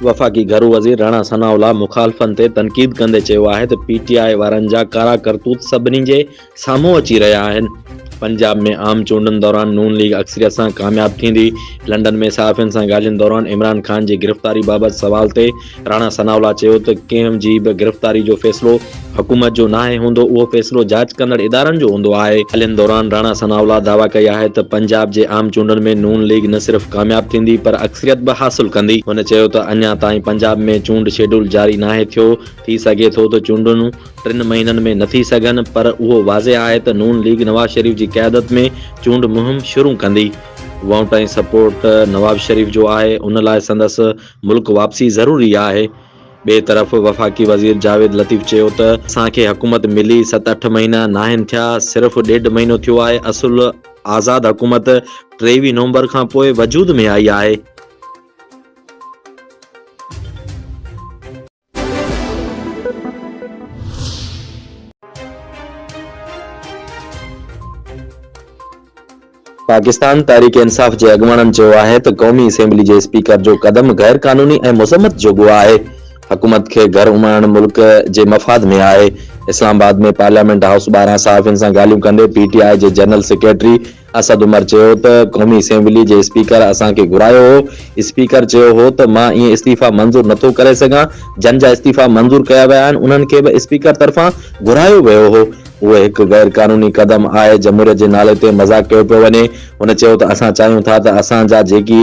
वफ़ाक़ी घरू वज़ीर राणा सनाउल्लाह मुख़ालिफ़नि ते तनक़ीद कंदे चयो आहे त पीटीआई वारनि जा कारा करतूत सभिनी जे साम्हूं अची रहिया आहिनि। पंजाब में आम चूंडनि दौरान नून लीग अक्सरियत सां कामयाब थींदी। लंडन में सहाफ़ियुनि सां ॻाल्हियुनि दौरान इमरान ख़ान जी गिरफ़्तारी बाबति सवाल ते राणा सनाउल्लाह चयो त कंहिं जी बि गिरफ़्तारी जो फ़ैसिलो हुकूमत जो नाहे हूंदो, उहो फ़ैसिलो जांच कंदड़ इदारनि जो हूंदो आहे। ॻाल्हियुनि दौरान राणा सनाउल्लाह दावा कई आहे त पंजाब जे आम चूंडनि में नून लीग न सिर्फ़ कामयाब थींदी पर अक्सरियत बि हासिल कंदी। हुन चयो त अञा ताईं पंजाब में चूंड शेड्यूल जारी नाहे थियो। थी सघे थो त चूंडूं 3 महीननि में न थी सघनि, पर उहो वाज़े आहे त नून लीग नवाज़ शरीफ़ जी क़यादत में चूंड मुहिम शुरू कंदी। वोट ऐं सपोर्ट नवाज़ शरीफ़ जो आहे, उन लाइ संदसि मुल्क वापसी ज़रूरी आहे। ॿिए तरफ़ वफ़ाक़ी वज़ीर जावेद लतीफ़ चयो त असांखे हुकूमत मिली 7-8 महीना नाहिनि थिया, सिर्फ़ 1.5 महीनो थियो आहे। असुल आज़ाद हुकूमत 23 नवंबर खां पोइ वजूद में आई आहे। पाकिस्तान तहरीक इंसाफ़ जे अॻुवाणनि चयो आहे त क़ौमी असेंबली जे स्पीकर जो क़दम गैर क़ानूनी ऐं मुज़म्मत जोॻो आहे। हुकूमत खे घर उमाइण मुल्क जे मफ़ाद में आहे। इस्लामाबाद में पार्लियामेंट हाउस ॿाहिरां सहाफ़ियुनि सां ॻाल्हियूं कंदे पीटीआई जे जनरल सेक्रेटरी असद उमर चयो त क़ौमी असेंबली जे स्पीकर असांखे घुरायो हो। स्पीकर चयो हो त मां ईअं इस्तीफ़ा मंज़ूर नथो करे सघां। जन जा इस्तीफ़ा मंज़ूर कया विया आहिनि, उन्हनि खे बि स्पीकर तरफ़ां घुरायो वियो हो। उहो हिकु गैर क़ानूनी क़दम आहे। जमहूरियत जे नाले ते मज़ाक़ कयो पियो वञे। हुन चयो त असां चाहियूं था त असांजा जेकी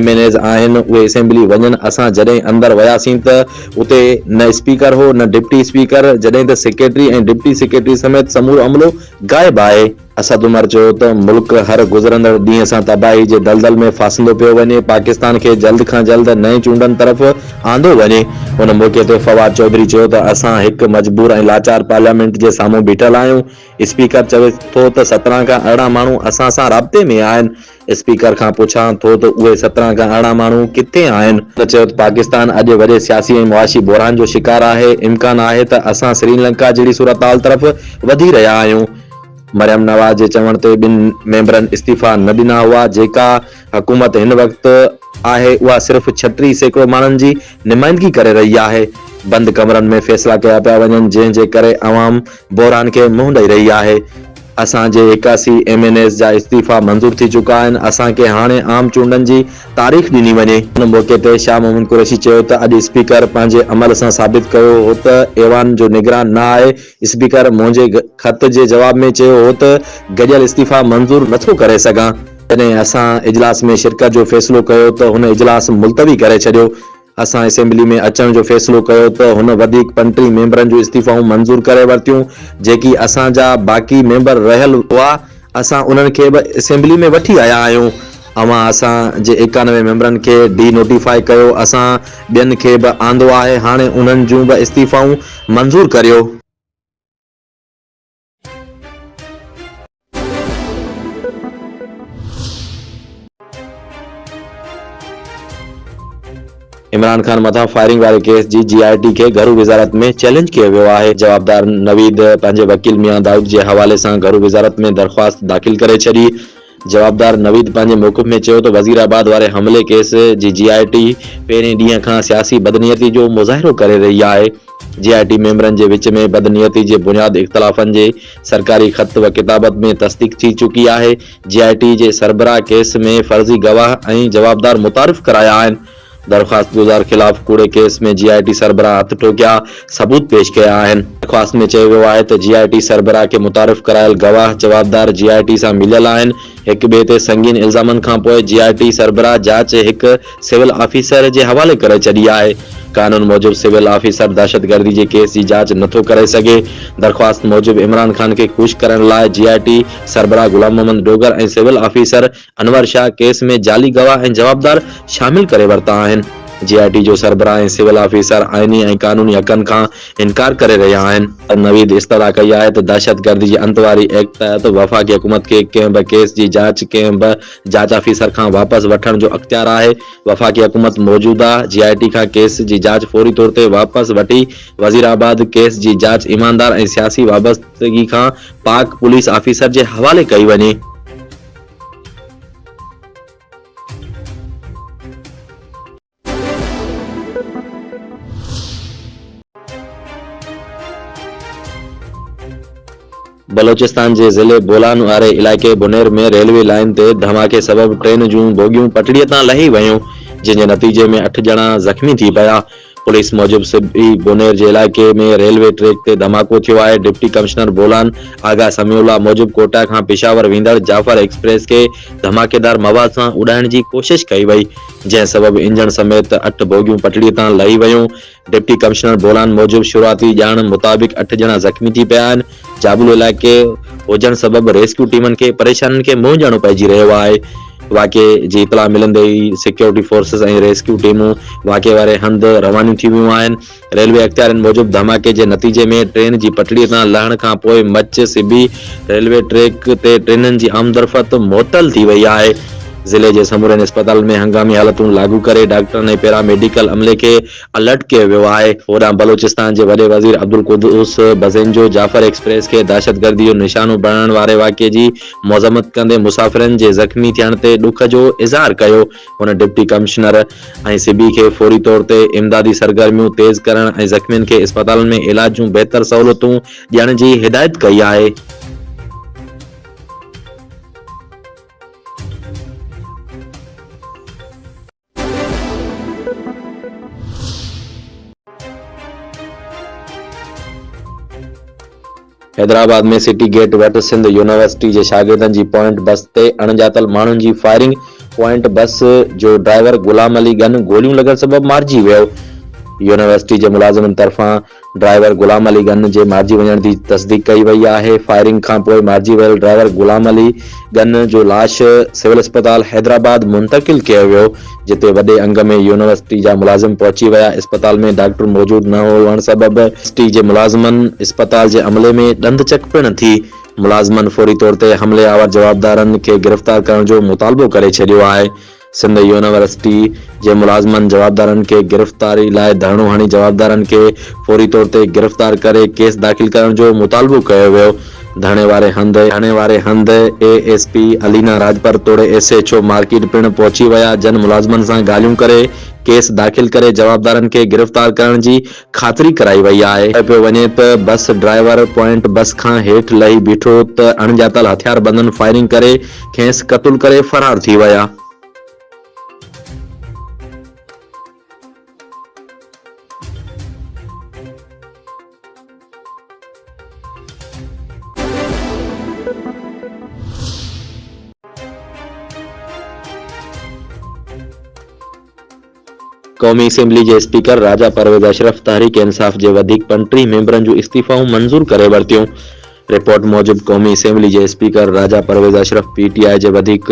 MNAs आहिनि उहे असेंबली वञनि। असां जॾहिं अंदरि वियासीं त उते न स्पीकर हो न डिप्टी स्पीकर, जॾहिं त सेक्रेटरी ऐं डिप्टी सेक्रेटरी समेत समूरो अमलो गाइबु आहे। असद उमर चयो त मुल्क हर गुज़रंदड़ ॾींहं सां तबाही जे दलदल में फासंदो पियो वञे। पाकिस्तान खे जल्द खां जल्द नए चूंडनि तरफ़ आंदो वञे। हुन मौक़े ते फवाद चौधरी चयो त असां हिकु मजबूर ऐं लाचार पार्लियामेंट जे साम्हूं बीठल आहियूं। स्पीकर चवे थो त 17 खां 18 माण्हू असां सां राब्ते में आहिनि। स्पीकर खां पुछां थो त उहे 17 खां 18 माण्हू किथे आहिनि। त चयो त पाकिस्तान अॼु वॾे सियासी ऐं मुआशी बहरान जो शिकार आहे। इम्कान आहे त असां श्रीलंका जहिड़ी सूरतहाल तरफ़ वधी रहिया आहियूं। मरियम नवाज़ जे चवण ते 2 मेंबरनि इस्तीफ़ा न ॾिना हुआ। जेका हुकूमत हिन वक़्तु आहे उहा सिर्फ़ 36% माण्हुनि जी नुमाइंदगी करे रही आहे। बंदि कमरनि में फ़ैसिला कया पिया वञनि, जंहिं जे करे अवाम बहरान खे मुंहुं ॾेई रही आहे। असांजे 81 MNAs जा इस्तीफ़ा मंज़ूर थी चुका आहिनि। असांखे हाणे आम चूंडनि जी तारीख़ ॾिनी वञे। हुन मौक़े ते शाह मोहम्मद कुरैशी चयो त अॼु स्पीकर पंहिंजे अमल सां साबित कयो हो त ऐवान जो निगरान न आहे। स्पीकर मुंहिंजे ख़त जे जवाब में चयो हो त गॾियल इस्तीफ़ा मंज़ूर नथो करे सघां। जॾहिं असां इजलास में शिरकत जो फ़ैसिलो कयो त हुन इजलास मुलतवी करे छॾियो। असां असेंबली में अचण जो फ़ैसिलो कयो त हुन वधीक 35 मेंबरनि जूं इस्तीफ़ाऊं मंज़ूर करे वरितियूं। जेकी असांजा बाक़ी मेंबर रहियल हुआ, असां उन्हनि खे बि असेंबली में वठी आया आहियूं। असां जे 91 मेंबरनि खे डी नोटिफाई कयो। असां ॿियनि खे बि आंदो आहे। हाणे उन्हनि जूं बि इस्तीफ़ाऊं मंज़ूर करियो। इमरान खान मथां फायरिंग वारे केस जी GIT खे घरू वज़ारत में चैलेंज कयो वियो आहे। जवाबदार नवीद पंहिंजे वकील मियां दाऊद जे हवाले सां घरू वज़ारत में दरख़्वास्त दाख़िल करे छॾी। जवाबदार नवीद पंहिंजे मौक़िफ़ में चयो त वज़ीराबाद वारे हमले केस जी GIT पहिरें ॾींहं खां सियासी बदनियती जो मुज़ाहिरो करे रही आहे। GIT मेंबरनि जे विच में बदनियती जे बुनियाद इख़्तिलाफ़नि जे सरकारी ख़त व किताबत में तस्दीक़ थी चुकी आहे। GIT जे सरबराह केस में फर्ज़ी गवाह ऐं जवाबदार मुतारिफ़ कराया आहिनि। दरख़्वास्त गुज़ार ख़िलाफ़ कूड़े केस में GIT सरबराह हथ टोकिया सबूत पेश कया आहिनि। दरख़्वास्त में चयो वियो आहे त GIT सरबराह खे मुतारिफ़ करायल गवाह जवाबदार GIT सां मिलियल आहिनि। हिक ॿिए ते संगीन इल्ज़ामनि खां पोइ GIT सरबराह जांच हिकु सिविल ऑफिसर जे हवाले करे छॾी आहे। कानून मूजिबि सिविल ऑफिसर दहशतगर्दी जे केस जी जांच नथो करे सघे। दरख़्वास्त मूजिबि इमरान ख़ान खे ख़ुशि करण लाइ GIT सरबराह गुलाम मोहम्मद डोगर ऐं सिविल ऑफिसर अनवर शाह केस में जाली गवाह ऐं जवाबदार शामिल करे वरिता आहिनि। GIT जो सरबराह ऐं सिविल ऑफिसर आइनी ऐं कानूनी हक़नि खां इनकार करे रहिया आहिनि। नवीद इस्तदा कई आहे त दहशतगर्दी जी अंतवारी एक्ट तहत वफ़ाक़ी हुकूमत खे कंहिं बि केस जी जांच कंहिं बि जांच ऑफिसर खां वापसि वठण जो अख़्तियार आहे। वफ़ाक़ी हुकूमत मौजूदा GIT खां केस जी जांच फौरी तौर ते वापसि वठी वज़ीराबाद केस जी जांच ईमानदार ऐं सियासी वाबस्तगी खां पाक पुलिस ऑफिसर जे हवाले कई वञे। बलोचिस्तान के ज़िले बोलान वारे इलाके बुनेर में रेलवे लाइन ते धमाके सबब ट्रेन जूं बोगियूं पटड़ीअ तां लही वयूं, जिन नतीजे में 8 ॼणा ज़ख्मी थी पिया। पुलिस मूजिब सिबी बुनेर के इलाके में रेलवे ट्रैक ते धमाको थियो आहे। डिप्टी कमिश्नर बोलान आगा समीउल्ला मूजिब कोटा खां पेशावर वेंदड़ जाफर एक्सप्रेस के धमाकेदार मवाद सां उड़ाइण जी कोशिश कई वई, जंहिं सबब इंजन समेत 8 बोगियूं पटड़ीअ तां लही वयूं। डिप्टी कमिश्नर बोलान मूजिब शुरुआती ॼाण मुताबिक़ 8 ॼणा ज़ख्मी थी पिया आहिनि। जाबुल इलाके हुजण सबब रेस्क्यू टीमन के परेशानियुनि खे मुंहुं ॾियणो पइजी रहियो आहे। वाक़े जी इतला मिलंदे ही सिक्योरिटी फोर्सेस ऐं रेस्क्यू टीमूं वाक़े वारे हंध रवानी थी वियूं आहिनि। रेलवे अख़्तियारनि मूजिब धमाके जे नतीजे में ट्रेन जी पटड़ीअ तां लहण खां पोइ मच सिबी रेलवे ट्रैक ते ट्रेननि जी आमदरफ़त मुअत्तल थी वई आहे। ज़िले के समूरनि अस्पताल में हंगामी हालतूं लागू करे डॉक्टरनि ऐं पैरामेडिकल अमले के अलर्ट कयो वियो आहे। होॾां बलोचिस्तान के वॾे वज़ीर अब्दुल कुद्दूस बज़ेंजो जाफर एक्सप्रेस के दहशतगर्दी जो निशानो बणण वारे वाक़े जी मज़म्मत कंदे मुसाफ़िरनि जे ज़ख्मी थियण ते ॾुख जो इज़हार कयो। हुन डिप्टी कमिश्नर ऐं सिबी के फौरी तौर ते इमदादी सरगर्मियूं तेज़ करण ऐं ज़ख्मियुनि खे अस्पताल में इलाज जूं बेहतर सहूलियतूं ॾियण जी हिदायत कई आहे। हैदराबाद में सिटी गेट वटि सिंध यूनिवर्सिटी के शागिर्दनि जी पॉइंट बस ते अणॼातल माण्हुनि जी फायरिंग। पॉइंट बस जो ड्राइवर गुलाम अली गन गोलियूं लॻण सबब मारिजी वियो। यूनिवर्सिटी के मुलाज़िमनि तरफ़ां ड्राइवर गुलाम अली गन जे मारिजी वञण जी तस्दीक कई वई आहे। फायरिंग खां पोइ मारिजी वियल ड्राइवर गुलाम अली गन जो लाश सिविल अस्पताल हैदराबाद मुंतकिल कयो वियो, जिते वॾे अंग में यूनिवर्सिटी जा मुलाज़िम पहुची विया। अस्पताल में डॉक्टर मौजूद न हुअण सबब यूनिवर्सिटी जे मुलाज़िमनि अस्पताल के अमले में ॾंद-चक पिण थी। मुलाज़िमनि फौरी तौर ते हमले आवर जवाबदारनि खे गिरफ़्तार करण जो मुतालबो करे छॾियो आहे। सिंध यूनिवर्सिटी जे मुलाज़िमनि जवाबदारनि के गिरफ़्तारी लाइ धरणो हणी जवाबदारनि के फौरी तौर ते गिरफ़्तार करे केस दाख़िल करण जो मुतालबो कयो वियो। थाणे वारे हंध ASP अलीना राजपर तोड़े SHO मार्केट पिण पहुची विया। जन मुलाज़िमनि सां ॻाल्हियूं करे केस दाख़िल करे जवाबदारनि के गिरफ़्तार करण जी ख़ातिरी कराई वई आहे। पियो वञे त बस ड्राइवर पॉइंट बस खां हेठि लही बीठो त अणॼातल हथियारबंदनि फायरिंग करे खेसि क़तल करे फरार थी विया। कौमी असेंबली के स्पीकर राजा परवेज़ अशरफ तहरीक इंसाफ के वधीक 35 मेंबरन जो इस्तीफ़ाऊं मंजूर करे वरतियूं। रिपोर्ट मूजिब कौमी असेंबली के स्पीकर राजा परवेज़ अशरफ PTI के वधीक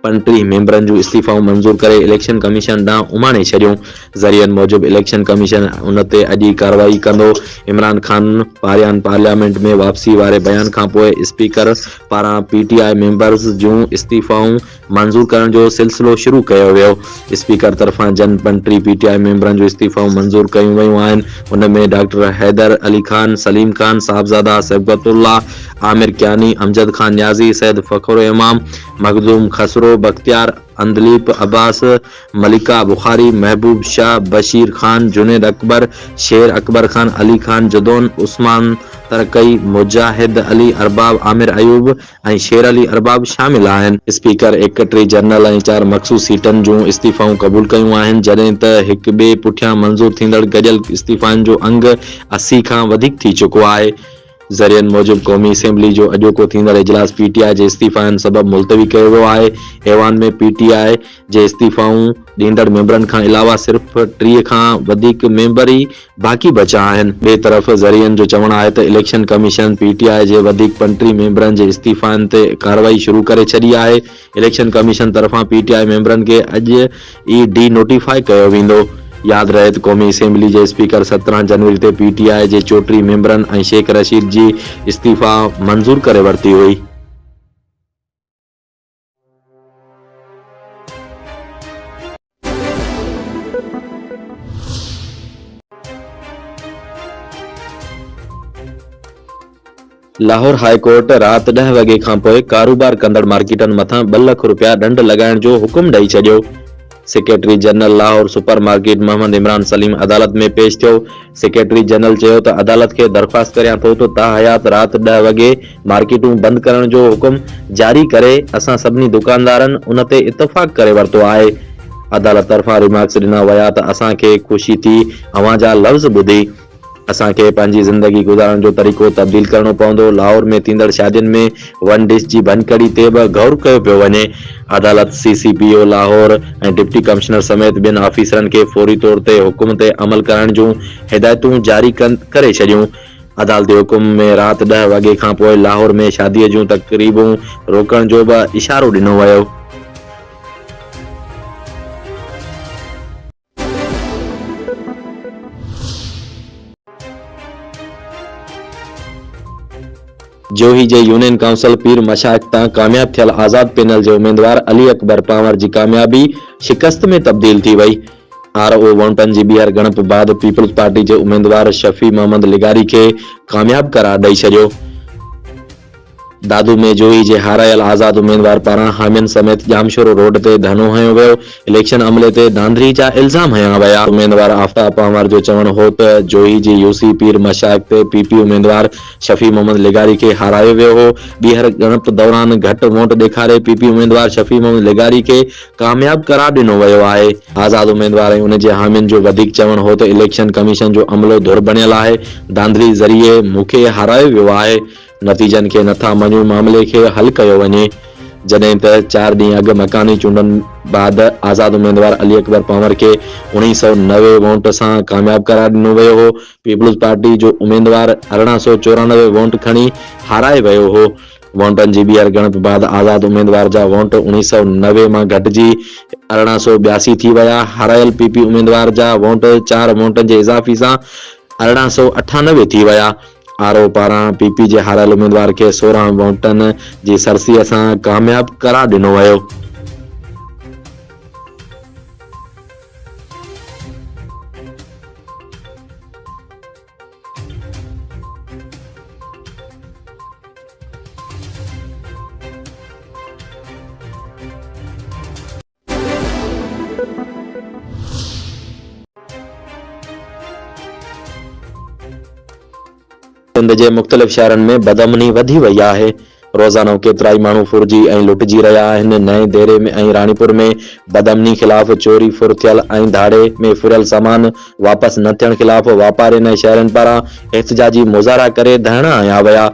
35 मेंबरन जो इस्तीफ़ाऊं मंजूर करे इलेक्शन कमीशन ॾांहुं उमाणे छॾियूं। ज़रियनि मूजिब इलेक्शन कमीशन उन ते अॼु कार्रवाई कंदो। इमरान खान पारियां पार्लियामेंट में वापसी वारे बयान खां पोइ स्पीकर पारां PTI मेंबर्स जूं इस्तीफ़ाऊं मंजूर करण जो सिलसिलो शुरू कयो वियो। स्पीकर तरफ़ां जन 35 PTI मेंबरन जो इस्तीफ़ाऊं मंजूर कयूं वयूं आहिनि। उन में डॉक्टर हैदर अली खान, सलीम खान, साहबजादा सैबगतुल्ला, आमिर कियानी, अमजद खान न्याजी, सैयद फखर इमाम, मखदूम खसरो, बख्तियार अंदलीप अब्बास, मलिका बुखारी, महबूब शाह, बशीर खान, जुनेद अकबर, शेर अकबर खान, अली खान जुदोन, उस्मान तरकई, मुजाहिद अली अरबाब, आमिर अयूब ऐं शेर अली अरबाब शामिल आहिनि। स्पीकर 31 जनरल ऐं 4 मखसूस सीटन जूं इस्तीफ़ाऊं क़बूल कयूं आहिनि, जॾहिं त हिक ॿिए पुठियां मंजूर थींदड़ गॾियल इस्तीफ़ाउनि जो अंग 80 खां वधीक थी चुको आहे। ज़रियनि मूजिब कौमी असेंबली जो अॼोको थींदड़ इजलास PTI जे इस्तीफ़ाउनि सबब मुलतवी कयो वियो आहे। ऐवान में PTI जे इस्तीफ़ाऊं ॾींदड़ मेंबरनि खां अलावा सिर्फ़ 30 खां वधीक मेंबर ई बाक़ी बचा आहिनि। ॿिए तरफ़ ज़रियनि जो चवणु आहे त इलेक्शन कमीशन PTI जे वधीक 35 मेंबरनि जे इस्तीफ़ाउनि ते कार्रवाई शुरू करे छॾी आहे। इलेक्शन कमीशन तरफ़ां PTI मेंबरनि खे अॼु ई डी नोटिफाई कयो वेंदो। याद रहे त कौमी असेंबली के स्पीकर 17 जनवरी ते PTI जे 34 मेंबरन ऐं शेख रशीद जी इस्तीफ़ा मंजूर करे वरती हुई। लाहौर हाई कोर्ट रात 10 वगे खां पोइ कारोबार कंदड़ मार्केटनि मथां 2 लाख रुपया ॾंड लॻाइण जो हुकुम ॾेई छॾियो। Secretary general Lahore super market Mohammad Imran Salim अदालत में पेश थियो। सेक्रेटरी जनरल चयो त अदालत खे दरख़्वास्त करियां थो त ताहयात रात 10 वॻे मार्केटूं बंद करण जो हुकुम जारी करे असां सभिनी दुकानदारनि उन ते इतफ़ाक़ करे वरितो आहे। अदालत तरफ़ां रिमार्क्स ॾिना विया त असांखे ख़ुशी थी अवां जा लफ़्ज़ ॿुधी। असांखे पंहिंजी ज़िंदगी गुज़ारण जो तरीक़ो तब्दील करणो पवंदो। लाहौर में थींदड़ शादियुनि में वन डिश जी भनकड़ी ते बि गौर कयो पियो वञे। अदालत CCPO लाहौर ऐं डिप्टी कमिश्नर समेत ॿिनि ऑफिसरनि खे फौरी तौर ते हुकुम ते अमल करण जूं हिदायतूं जारी करे छॾियूं। अदालती हुकुम में रात 10 वॻे खां पोइ लाहौर में शादीअ जूं तक़रीबूं रोकण जो बि इशारो ॾिनो वियो। जोही जे यूनियन काउंसिल पीर मशाइख तां कामयाब थियल आज़ाद पैनल जे उम्मीदवार अली अकबर पांवर जी कामयाबी शिकस्त में तब्दील थी वई। RO वोटनि जी ॿीहर ॻणप बाद पीपल्स पार्टी जे उम्मीदवार शफी मोहम्मद लिगारी खे कामयाब करार ॾेई छॾियो। दादू में जोही जे हारायल आज़ाद उम्मीदवार पारां हामियुनि समेत जामशोरो रोड ते धरनो हयो वियो। इलेक्शन अमले ते धांधली जा इल्ज़ाम हया विया। उम्मीदवार आफ्ताब पांवर जो चवणु हो त जोही जी UC पीर मशाइख ते PP उम्मीदवार शफी मोहम्मद लिगारी खे हारायो वियो हो। ॿीहर ॻणप दौरान घटि वोट ॾेखारे PP उम्मीदवार शफी मोहम्मद लिगारी खे कामयाब करार ॾिनो वियो आहे। आज़ाद उम्मीदवार ऐं उन जे हामियुनि जो वधीक चवणु हो त इलेक्शन कमीशन जो अमलो धुर बणियल आहे। धांधली ज़रिए मूंखे हारायो वियो आहे। नतीजनि खे नथा मञूं, मामले खे हल कयो वञे। जॾहिं त 4 ॾींहं अॻु मकानी चूंडनि बाद आज़ाद उम्मीदवार अली अकबर पांवर खे 1990 वोट सां कामयाब करार ॾिनो वियो हो। पीपल्स पार्टी जो उम्मीदवार 1894 वोट खणी हाराए वियो हो। वोटनि जी ॿीहर ॻणप बाद आज़ाद उम्मीदवार जा वोट 1990 मां घटिजी 1882 थी विया। हारायल PP उम्मीदवार जा वोट 4 वोटनि जे इज़ाफ़ी सां 1898 थी विया। RO पारां PP जे हारायल उम्मीदवार खे 16 वोटनि जी सरसीअ सां कामयाब करार ॾिनो वियो। सिंध जे मुख़्तलिफ़ शहरनि में बदअमनी वधी वई आहे। रोज़ानो केतिरा ई माण्हू फुरिजी ऐं लुटिजी रहिया आहिनि। नएं देरे में ऐं राणीपुर में बदअमनी ख़िलाफ़ चोरी फुर थियल ऐं धाड़े में फुरियल सामान वापसि न थियण ख़िलाफ़ वापारियुनि ऐं शहरनि पारां एहतिजाजी मुज़ाहरा करे धरना हया विया।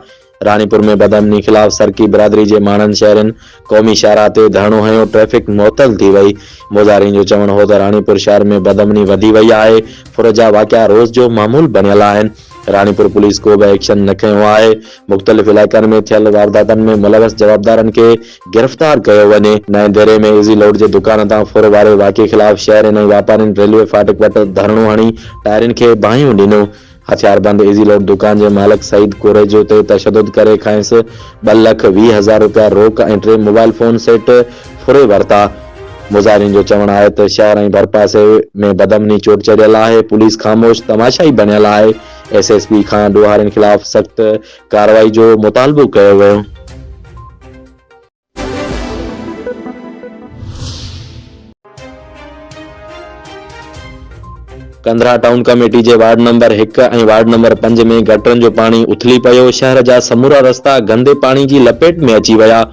रानीपुर में बदअमनी ख़िलाफ़ सरकी बिरादरी जे माण्हुनि शहरनि क़ौमी शाहराह ते धरनो हयो। ट्रैफ़िक मुअतल थी वई। मुज़ाहिरीन जो चवणु हो त रानीपुर शहर में बदअमनी वधी वई आहे। फुर जा वाक़िआ रोज़ जो मामूल बणियल आहिनि। रानीपुर पुलिस को बि एक्शन न खयो आहे। मुख़्तलिफ़ इलाइक़नि में थियल वारदातनि में मुलविस जवाबदारनि खे गिरफ़्तार कयो वञे। नएं देरे में इज़ी लोड जे दुकान तां फुर वारे वाक़िए ख़िलाफ़ शहरनि ऐं वापारियुनि रेलवे फाटक वटि धरनो हणी टायरनि खे बाहियूं ॾिनियूं। हथियारबंद इज़ी लोड दुकान जे मालिक सईद कुरेजो ते तशद्दुद करे खंयसि। 2,20,000 रुपया रोक ऐं 3 मोबाइल फ़ोन सेट फुरे वरिता। मुज़ाहिरीन जो चवणु आहे त शहर ऐं भरपासे में बदअमनी चोट चढ़ियल आहे। पुलिस ख़ामोश तमाशाई बणियल आहे। SSP खां ॾोहारियुनि ख़िलाफ़ सख़्त कार्रवाई जो मुतालबो कयो वियो। कंदरा टाउन कमेटी जे वार्ड नंबर 1 ऐं वार्ड नंबर 5 में गटरनि जो पाणी उथली पियो। शहर जा समूरा रस्ता गंदे पाणी जी लपेट में अची विया।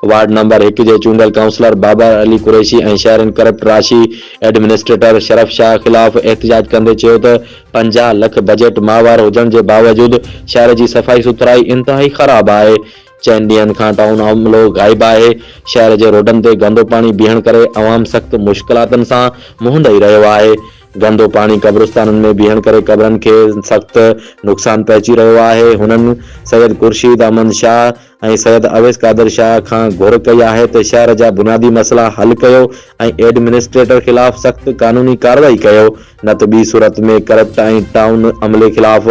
वार्ड नंबर 1 जे चूंडियल काउंसलर बाबर अली कुरैशी ऐं शहरनि करप्ट राशि एडमिनिस्ट्रेटर शरफ शाह ख़िलाफ़ एहतिजाज कंदे चयो त 50 लख बजट माहवार हुजण जे बावजूद शहर जी सफ़ाई सुथराई इंतहाई ख़राब आहे। 4 ॾींहनि खां टाउन अमलो गाइब आहे। शहर जे रोडनि ते गंदो पाणी बीहण करे अवाम सख़्त मुश्किलातुनि सां मुंहुं ॾेई रहियो आहे। गंदो पाणी कब्रिस्ताननि में बीहण करे कब्रनि खे सख़्त नुक़सान पहुची रहियो आहे। हुननि सैयद खुर्शीद अहमद शाह ऐं सैयद अवैस कादर शाह खां घुर कई आहे त शहर जा बुनियादी मसइला हल कयो ऐं एडमिनिस्ट्रेटर ख़िलाफ़ सख़्त कानूनी कार्रवाई कयो, न त ॿी सूरत में करप्ट ऐं टाउन अमले ख़िलाफ़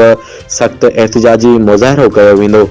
सख़्त एहतिजाजी मुज़ाहिरो कयो वेंदो।